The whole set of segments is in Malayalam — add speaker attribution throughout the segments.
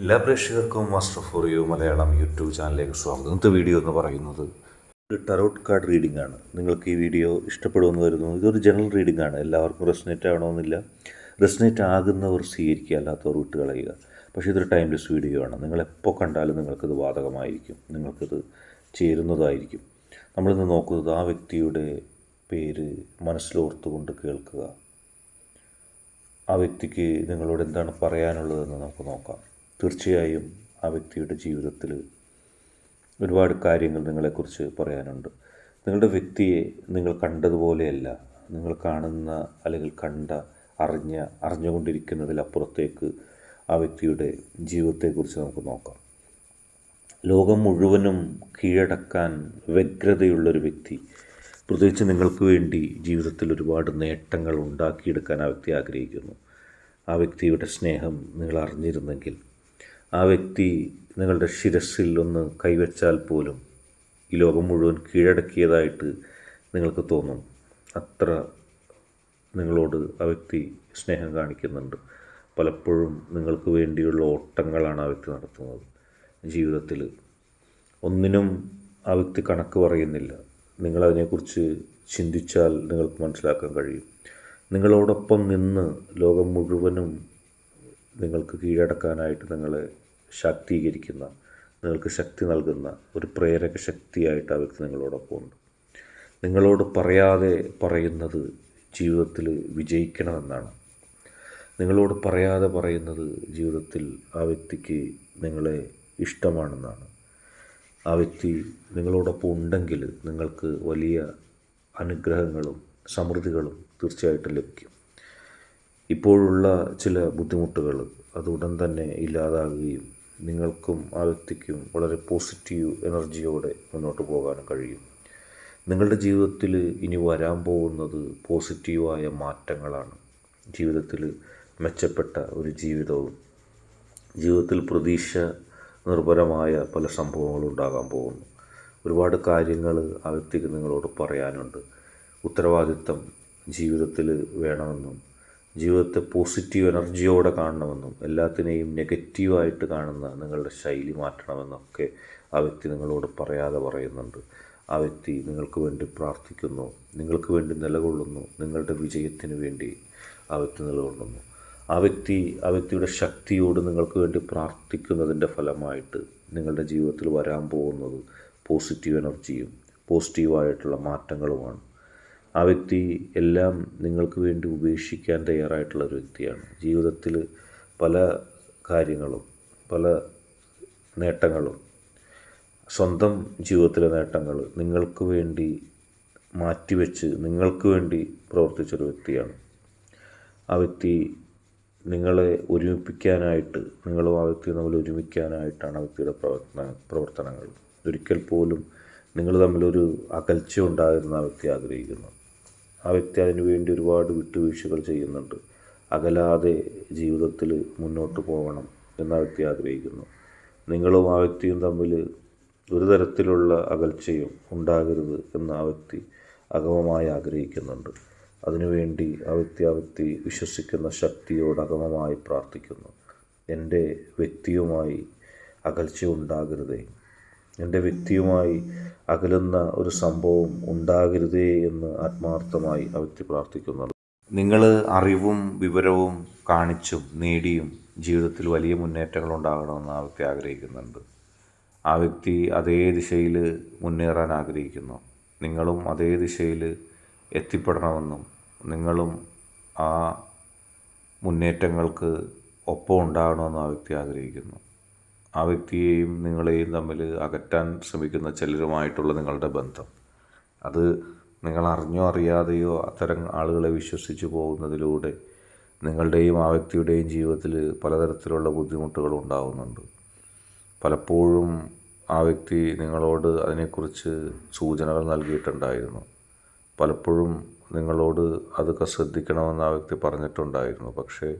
Speaker 1: എല്ലാ പ്രേക്ഷകർക്കും master for you Malayalam YouTube ചാനലിലേക്ക് സ്വാഗതം. ഇന്നത്തെ വീഡിയോ എന്ന് പറയുന്നത് ഒരു ടറോട്ട് കാർഡ് റീഡിംഗ് ആണ്. നിങ്ങൾക്ക് ഈ വീഡിയോ ഇഷ്ടപ്പെടുമെന്ന് കരുതുന്നു. ഇതൊരു ജനറൽ റീഡിംഗ് ആണ്. എല്ലാവർക്കും റെസനേറ്റ് ആവണമെന്നില്ല. റെസനേറ്റ് ആകുന്നവർ സ്വീകരിക്കുക, അല്ലാത്തവർ വിട്ട് കളയുക. പക്ഷേ ഇതൊരു ടൈംലെസ് വീഡിയോ ആണ്. നിങ്ങളെപ്പോൾ കണ്ടാലും നിങ്ങൾക്കിത് ബാധകമായിരിക്കും, നിങ്ങൾക്കിത് ചേരുന്നതായിരിക്കും. നമ്മളിന്ന് നോക്കുന്നത് ആ വ്യക്തിയുടെ പേര് മനസ്സിലോർത്തുകൊണ്ട് കേൾക്കുക. ആ വ്യക്തിക്ക് നിങ്ങളോട് എന്താണ് പറയാനുള്ളതെന്ന് നമുക്ക് നോക്കാം. തീർച്ചയായും ആ വ്യക്തിയുടെ ജീവിതത്തിൽ ഒരുപാട് കാര്യങ്ങൾ നിങ്ങളെക്കുറിച്ച് പറയാനുണ്ട്. നിങ്ങളുടെ വ്യക്തിയെ നിങ്ങൾ കണ്ടതുപോലെയല്ല, നിങ്ങൾ കാണുന്ന അല്ലെങ്കിൽ അറിഞ്ഞുകൊണ്ടിരിക്കുന്നതിലപ്പുറത്തേക്ക് ആ വ്യക്തിയുടെ ജീവിതത്തെക്കുറിച്ച് നമുക്ക് നോക്കാം. ലോകം മുഴുവനും കീഴടക്കാൻ വ്യഗ്രതയുള്ളൊരു വ്യക്തി, പ്രത്യേകിച്ച് നിങ്ങൾക്ക് വേണ്ടി ജീവിതത്തിൽ ഒരുപാട് നേട്ടങ്ങൾ ഉണ്ടാക്കിയെടുക്കാൻ ആ വ്യക്തി ആഗ്രഹിക്കുന്നു. ആ വ്യക്തിയുടെ സ്നേഹം നിങ്ങൾ അറിഞ്ഞിരുന്നെങ്കിൽ, ആ വ്യക്തി നിങ്ങളുടെ ശിരസ്സിൽ ഒന്ന് കൈവച്ചാൽ പോലും ഈ ലോകം മുഴുവൻ കീഴടക്കിയതായിട്ട് നിങ്ങൾക്ക് തോന്നും. അത്ര നിങ്ങളോട് ആ വ്യക്തി സ്നേഹം കാണിക്കുന്നുണ്ട്. പലപ്പോഴും നിങ്ങൾക്ക് വേണ്ടിയുള്ള ഓട്ടങ്ങളാണ് ആ വ്യക്തി നടത്തുന്നത്. ജീവിതത്തിൽ ഒന്നിനും ആ വ്യക്തി കണക്ക് പറയുന്നില്ല. നിങ്ങളതിനെക്കുറിച്ച് ചിന്തിച്ചാൽ നിങ്ങൾക്ക് മനസ്സിലാക്കാൻ കഴിയും. നിങ്ങളോടൊപ്പം നിന്ന് ലോകം മുഴുവനും നിങ്ങൾക്ക് കീഴടക്കാനായിട്ട് നിങ്ങളെ ശാക്തീകരിക്കുന്ന, നിങ്ങൾക്ക് ശക്തി നൽകുന്ന ഒരു പ്രേരക ശക്തിയായിട്ട് ആ വ്യക്തി നിങ്ങളോടൊപ്പം ഉണ്ട്. നിങ്ങളോട് പറയാതെ പറയുന്നത് ജീവിതത്തിൽ വിജയിക്കണമെന്നാണ്. നിങ്ങളോട് പറയാതെ പറയുന്നത് ജീവിതത്തിൽ ആ വ്യക്തിക്ക് നിങ്ങളെ ഇഷ്ടമാണെന്നാണ്. ആ വ്യക്തി നിങ്ങളോടൊപ്പം ഉണ്ടെങ്കിൽ നിങ്ങൾക്ക് വലിയ അനുഗ്രഹങ്ങളും സമൃദ്ധികളും തീർച്ചയായിട്ടും ലഭിക്കും. ഇപ്പോഴുള്ള ചില ബുദ്ധിമുട്ടുകൾ അത് ഉടൻ തന്നെ ഇല്ലാതാകുകയും നിങ്ങൾക്കും ആ വ്യക്തിക്കും വളരെ പോസിറ്റീവ് എനർജിയോടെ മുന്നോട്ട് പോകാനും കഴിയും. നിങ്ങളുടെ ജീവിതത്തിൽ ഇനി വരാൻ പോകുന്നത് പോസിറ്റീവായ മാറ്റങ്ങളാണ്. ജീവിതത്തിൽ മെച്ചപ്പെട്ട ഒരു ജീവിതവും, ജീവിതത്തിൽ പ്രതീക്ഷ നിർഭരമായ പല സംഭവങ്ങളും ഉണ്ടാകാൻ പോകുന്നു. ഒരുപാട് കാര്യങ്ങൾ ആ വ്യക്തിക്ക് നിങ്ങളോട് പറയാനുണ്ട്. ഉത്തരവാദിത്തം ജീവിതത്തിൽ വേണമെന്നും, ജീവിതത്തെ പോസിറ്റീവ് എനർജിയോടെ കാണണമെന്നും, എല്ലാത്തിനെയും നെഗറ്റീവായിട്ട് കാണുന്ന നിങ്ങളുടെ ശൈലി മാറ്റണമെന്നൊക്കെ ആ വ്യക്തി നിങ്ങളോട് പറയാതെ പറയുന്നുണ്ട്. ആ വ്യക്തി നിങ്ങൾക്ക് വേണ്ടി പ്രാർത്ഥിക്കുന്നു, നിങ്ങൾക്ക് വേണ്ടി നിലകൊള്ളുന്നു, നിങ്ങളുടെ വിജയത്തിന് വേണ്ടി ആ വ്യക്തി നിലകൊള്ളുന്നു. ആ വ്യക്തിയുടെ ശക്തിയോട് നിങ്ങൾക്ക് വേണ്ടി പ്രാർത്ഥിക്കുന്നതിൻ്റെ ഫലമായിട്ട് നിങ്ങളുടെ ജീവിതത്തിൽ വരാൻ പോകുന്നത് പോസിറ്റീവ് എനർജിയും പോസിറ്റീവായിട്ടുള്ള മാറ്റങ്ങളുമാണ്. ആ വ്യക്തി എല്ലാം നിങ്ങൾക്ക് വേണ്ടി ഉപേക്ഷിക്കാൻ തയ്യാറായിട്ടുള്ള ഒരു വ്യക്തിയാണ്. ജീവിതത്തിൽ പല കാര്യങ്ങളും, പല നേട്ടങ്ങളും, സ്വന്തം ജീവിതത്തിലെ നേട്ടങ്ങൾ നിങ്ങൾക്ക് വേണ്ടി മാറ്റിവെച്ച് നിങ്ങൾക്ക് വേണ്ടി പ്രവർത്തിച്ചൊരു വ്യക്തിയാണ്. ആ വ്യക്തി നിങ്ങളെ ഒരുമിപ്പിക്കാനായിട്ട്, നിങ്ങളും ആ വ്യക്തിയും തമ്മിൽ ഒരുമിക്കാനായിട്ടാണ് ആ വ്യക്തിയുടെ പ്രവർത്തനങ്ങൾ. ഒരിക്കൽ പോലും നിങ്ങൾ തമ്മിലൊരു അകൽച്ച ഉണ്ടാകുന്ന ആ വ്യക്തി ആഗ്രഹിക്കുന്നു. ആ വ്യക്തി അതിനു വേണ്ടി ഒരുപാട് വിട്ടുവീഴ്ചകൾ ചെയ്യുന്നുണ്ട്. അകലാതെ ജീവിതത്തിൽ മുന്നോട്ട് പോകണം എന്ന വ്യക്തി ആഗ്രഹിക്കുന്നു. നിങ്ങളും ആ വ്യക്തിയും തമ്മിൽ ഒരു തരത്തിലുള്ള അകൽച്ചയും ഉണ്ടാകരുത് എന്ന് ആ വ്യക്തി അഗമമായി ആഗ്രഹിക്കുന്നുണ്ട്. അതിനുവേണ്ടി ആ വ്യക്തി വിശ്വസിക്കുന്ന ശക്തിയോട് അഗമമായി പ്രാർത്ഥിക്കുന്നു. എൻ്റെ വ്യക്തിയുമായി അകൽച്ച ഉണ്ടാകരുതേ, എൻ്റെ വ്യക്തിയുമായി അകലുന്ന ഒരു സംഭവം ഉണ്ടാകരുതേ എന്ന് ആത്മാർത്ഥമായി ആ വ്യക്തി പ്രാർത്ഥിക്കുന്നുണ്ട്. നിങ്ങൾ അറിവും വിവരവും കാണിച്ചും നേടിയും ജീവിതത്തിൽ വലിയ മുന്നേറ്റങ്ങൾ ഉണ്ടാകണമെന്ന് ആ വ്യക്തി ആഗ്രഹിക്കുന്നുണ്ട്. ആ വ്യക്തി അതേ ദിശയിൽ മുന്നേറാൻ ആഗ്രഹിക്കുന്നു. നിങ്ങളും അതേ ദിശയിൽ എത്തിപ്പെടണമെന്നും നിങ്ങളും ആ മുന്നേറ്റങ്ങൾക്ക് ഒപ്പം ഉണ്ടാകണമെന്നും ആ വ്യക്തി ആഗ്രഹിക്കുന്നു. ആ വ്യക്തിയെയും നിങ്ങളെയും തമ്മിൽ അകറ്റാൻ ശ്രമിക്കുന്ന ചിലരുമായിട്ടുള്ള നിങ്ങളുടെ ബന്ധം, അത് നിങ്ങൾ അറിഞ്ഞോ അറിയാതെയോ അത്തരം ആളുകളെ വിശ്വസിച്ച് പോകുന്നതിലൂടെ നിങ്ങളുടെയും ആ വ്യക്തിയുടെയും ജീവിതത്തിൽ പലതരത്തിലുള്ള ബുദ്ധിമുട്ടുകൾ ഉണ്ടാകുന്നുണ്ട്. പലപ്പോഴും ആ വ്യക്തി നിങ്ങളോട് അതിനെക്കുറിച്ച് സൂചനകൾ നൽകിയിട്ടുണ്ടായിരുന്നു. പലപ്പോഴും നിങ്ങളോട് അതൊക്കെ ശ്രദ്ധിക്കണമെന്ന് ആ വ്യക്തി പറഞ്ഞിട്ടുണ്ടായിരുന്നു. പക്ഷേ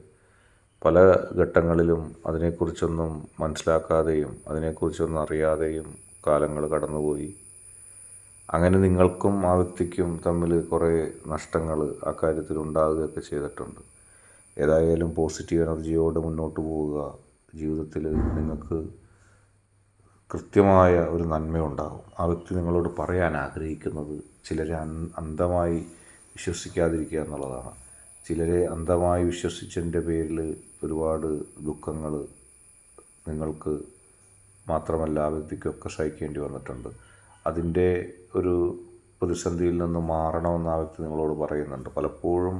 Speaker 1: പല ഘട്ടങ്ങളിലും അതിനെക്കുറിച്ചൊന്നും മനസ്സിലാക്കാതെയും അതിനെക്കുറിച്ചൊന്നും അറിയാതെയും കാലങ്ങൾ കടന്നുപോയി. അങ്ങനെ നിങ്ങൾക്കും ആ വ്യക്തിക്കും തമ്മിൽ കുറേ നഷ്ടങ്ങൾ ആ കാര്യത്തിൽ ഉണ്ടാകുകയൊക്കെ ചെയ്തിട്ടുണ്ട്. ഏതായാലും പോസിറ്റീവ് എനർജിയോടെ മുന്നോട്ട് പോവുക. ജീവിതത്തിൽ നിങ്ങൾക്ക് കൃത്യമായ ഒരു നന്മയുണ്ടാകും. ആ വ്യക്തി നിങ്ങളോട് പറയാൻ ആഗ്രഹിക്കുന്നത് ചിലരെ അന്ധമായി വിശ്വസിക്കാതിരിക്കുക എന്നുള്ളതാണ്. ചിലരെ അന്ധമായി വിശ്വസിച്ചതിൻ്റെ പേരിൽ ഒരുപാട് ദുഃഖങ്ങൾ നിങ്ങൾക്ക് മാത്രമല്ല ആ വ്യക്തിക്കൊക്കെ സഹിക്കേണ്ടി വന്നിട്ടുണ്ട്. അതിൻ്റെ ഒരു പ്രതിസന്ധിയിൽ നിന്ന് മാറണമെന്ന് ആ വ്യക്തി നിങ്ങളോട് പറയുന്നുണ്ട്. പലപ്പോഴും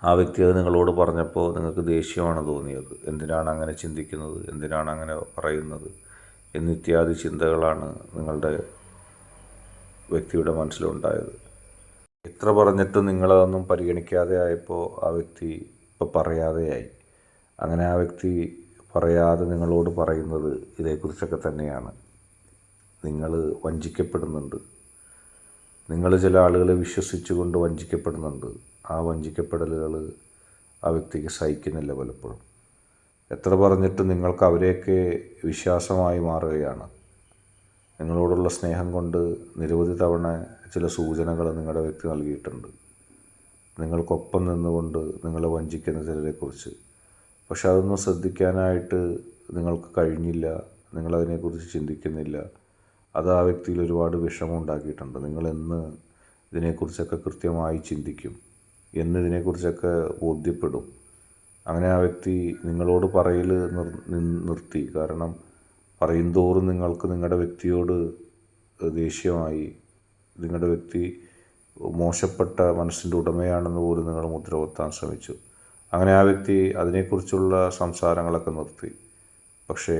Speaker 1: ആ വ്യക്തി അത് നിങ്ങളോട് പറഞ്ഞപ്പോൾ നിങ്ങൾക്ക് ദേഷ്യമാണ് തോന്നിയത്. എന്തിനാണ് അങ്ങനെ ചിന്തിക്കുന്നത്, എന്തിനാണ് അങ്ങനെ പറയുന്നത് എന്നിത്യാദി ചിന്തകളാണ് നിങ്ങളുടെ വ്യക്തിയുടെ മനസ്സിലുണ്ടായത്. എത്ര പറഞ്ഞിട്ടും നിങ്ങളതൊന്നും പരിഗണിക്കാതെ ആയപ്പോൾ ആ വ്യക്തി ഇപ്പോൾ പറയാതെയായി. അങ്ങനെ ആ വ്യക്തി പറയാതെ നിങ്ങളോട് പറയുന്നത് ഇതേക്കുറിച്ചൊക്കെ തന്നെയാണ്. നിങ്ങൾ വഞ്ചിക്കപ്പെടുന്നുണ്ട്. നിങ്ങൾ ചില ആളുകളെ വിശ്വസിച്ചുകൊണ്ട് വഞ്ചിക്കപ്പെടുന്നുണ്ട്. ആ വഞ്ചിക്കപ്പെടലുകൾ ആ വ്യക്തിക്ക് സഹിക്കുന്നില്ല പലപ്പോഴും. എത്ര പറഞ്ഞിട്ടും നിങ്ങൾക്ക് അവരെയൊക്കെ വിശ്വാസമായി മാറുകയാണ്. നിങ്ങളോടുള്ള സ്നേഹം കൊണ്ട് നിരവധി തവണ ചില സൂചനകൾ നിങ്ങളുടെ വ്യക്തി നൽകിയിട്ടുണ്ട്, നിങ്ങൾക്കൊപ്പം നിന്നുകൊണ്ട് നിങ്ങളെ വഞ്ചിക്കുന്ന ചിലരെക്കുറിച്ച്. പക്ഷെ അതൊന്നും ശ്രദ്ധിക്കാനായിട്ട് നിങ്ങൾക്ക് കഴിഞ്ഞില്ല. നിങ്ങളതിനെക്കുറിച്ച് ചിന്തിക്കുന്നില്ല. അത് ആ വ്യക്തിയിൽ ഒരുപാട് വിഷമം ഉണ്ടാക്കിയിട്ടുണ്ട്. നിങ്ങളെന്ന് ഇതിനെക്കുറിച്ചൊക്കെ കൃത്യമായി ചിന്തിക്കും, ഇതിനെക്കുറിച്ചൊക്കെ ബോധ്യപ്പെടും. അങ്ങനെ ആ വ്യക്തി നിങ്ങളോട് പറയൽ നിർത്തി. കാരണം പറയുന്തോറും നിങ്ങൾക്ക് നിങ്ങളുടെ വ്യക്തിയോട് ദേഷ്യമായി. നിങ്ങളുടെ വ്യക്തി മോശപ്പെട്ട മനസ്സിൻ്റെ ഉടമയാണെന്ന് പോലും നിങ്ങൾ മുദ്ര കുത്താൻ ശ്രമിച്ചു. അങ്ങനെ ആ വ്യക്തി അതിനെക്കുറിച്ചുള്ള സംസാരങ്ങളൊക്കെ നിർത്തി. പക്ഷേ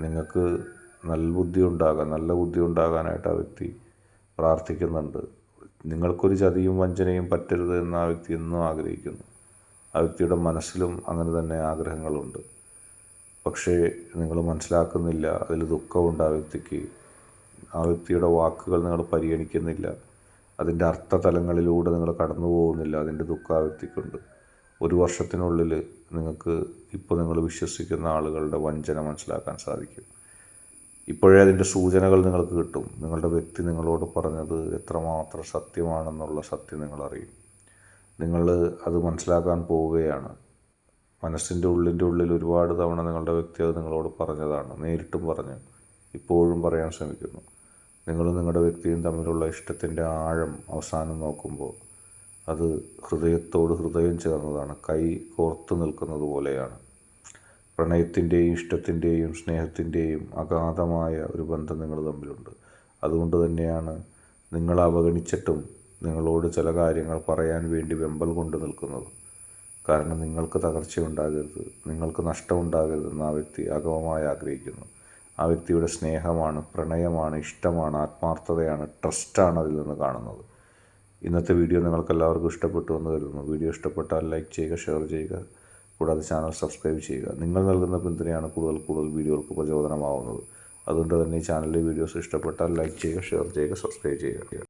Speaker 1: നിങ്ങൾക്ക് നല്ല ബുദ്ധി ഉണ്ടാകാനായിട്ട് ആ വ്യക്തി പ്രാർത്ഥിക്കുന്നുണ്ട്. നിങ്ങൾക്കൊരു ചതിയും വഞ്ചനയും പറ്റരുത് എന്ന് ആ വ്യക്തി എന്നും ആഗ്രഹിക്കുന്നു. ആ വ്യക്തിയുടെ മനസ്സിലും അങ്ങനെ തന്നെ ആഗ്രഹങ്ങളുണ്ട്. പക്ഷേ നിങ്ങൾ മനസ്സിലാക്കുന്നില്ല. അതിൽ ദുഃഖമുണ്ട് ആ വ്യക്തിക്ക്. ആ വ്യക്തിയുടെ വാക്കുകൾ നിങ്ങൾ പരിഗണിക്കുന്നില്ല. അതിൻ്റെ അർത്ഥതലങ്ങളിലൂടെ നിങ്ങൾ കടന്നു പോകുന്നില്ല. അതിൻ്റെ ദുഃഖം ആ വ്യക്തിക്കുണ്ട്. 1 വർഷത്തിനുള്ളിൽ നിങ്ങൾക്ക് ഇപ്പോൾ നിങ്ങൾ വിശ്വസിക്കുന്ന ആളുകളുടെ വഞ്ചന മനസ്സിലാക്കാൻ സാധിക്കും. ഇപ്പോഴേ അതിൻ്റെ സൂചനകൾ നിങ്ങൾക്ക് കിട്ടും. നിങ്ങളുടെ വ്യക്തി നിങ്ങളോട് പറഞ്ഞത് എത്രമാത്രം സത്യമാണെന്നുള്ള സത്യം നിങ്ങളറിയും. നിങ്ങൾ അത് മനസ്സിലാക്കാൻ പോവുകയാണ്. മനസ്സിൻ്റെ ഉള്ളിൽ ഒരുപാട് തവണ നിങ്ങളുടെ വ്യക്തി അത് നിങ്ങളോട് പറഞ്ഞതാണ്. നേരിട്ടും പറഞ്ഞു, ഇപ്പോഴും പറയാൻ ശ്രമിക്കുന്നു. നിങ്ങളും നിങ്ങളുടെ വ്യക്തിയും തമ്മിലുള്ള ഇഷ്ടത്തിൻ്റെ ആഴം അവസാനം നോക്കുമ്പോൾ അത് ഹൃദയത്തോട് ഹൃദയം ചേർന്നതാണ്. കൈ കോർത്ത് നിൽക്കുന്നത് പോലെയാണ്. പ്രണയത്തിൻ്റെയും ഇഷ്ടത്തിൻ്റെയും സ്നേഹത്തിൻ്റെയും അഗാധമായ ഒരു ബന്ധം നിങ്ങൾ തമ്മിലുണ്ട്. അതുകൊണ്ട് തന്നെയാണ് നിങ്ങൾ അവഗണിച്ചിട്ടും നിങ്ങളോട് ചില കാര്യങ്ങൾ പറയാൻ വേണ്ടി വെമ്പൽ കൊണ്ട് നിൽക്കുന്നത്. കാരണം നിങ്ങൾക്ക് തകർച്ചയുണ്ടാകരുത്, നിങ്ങൾക്ക് നഷ്ടമുണ്ടാകരുതെന്ന് ആ വ്യക്തി അഗമമായി ആഗ്രഹിക്കുന്നു. ആ വ്യക്തിയുടെ സ്നേഹമാണ്, പ്രണയമാണ്, ഇഷ്ടമാണ്, ആത്മാർത്ഥതയാണ്, ട്രസ്റ്റാണ് അതിൽ നിന്ന് കാണുന്നത്. ഇന്നത്തെ വീഡിയോ നിങ്ങൾക്കെല്ലാവർക്കും ഇഷ്ടപ്പെട്ടു എന്ന് കരുതുന്നു. വീഡിയോ ഇഷ്ടപ്പെട്ടാൽ ലൈക്ക് ചെയ്യുക, ഷെയർ ചെയ്യുക, കൂടാതെ ചാനൽ സബ്സ്ക്രൈബ് ചെയ്യുക. നിങ്ങൾ നൽകുന്ന പിന്തുണയാണ് കൂടുതൽ വീഡിയോകൾക്ക് പ്രചോദനമാവുന്നത്. അതുകൊണ്ട് തന്നെ ഈ ചാനലിലെ വീഡിയോസ് ഇഷ്ടപ്പെട്ടാൽ ലൈക്ക് ചെയ്യുക, ഷെയർ ചെയ്യുക, സബ്സ്ക്രൈബ് ചെയ്യുക.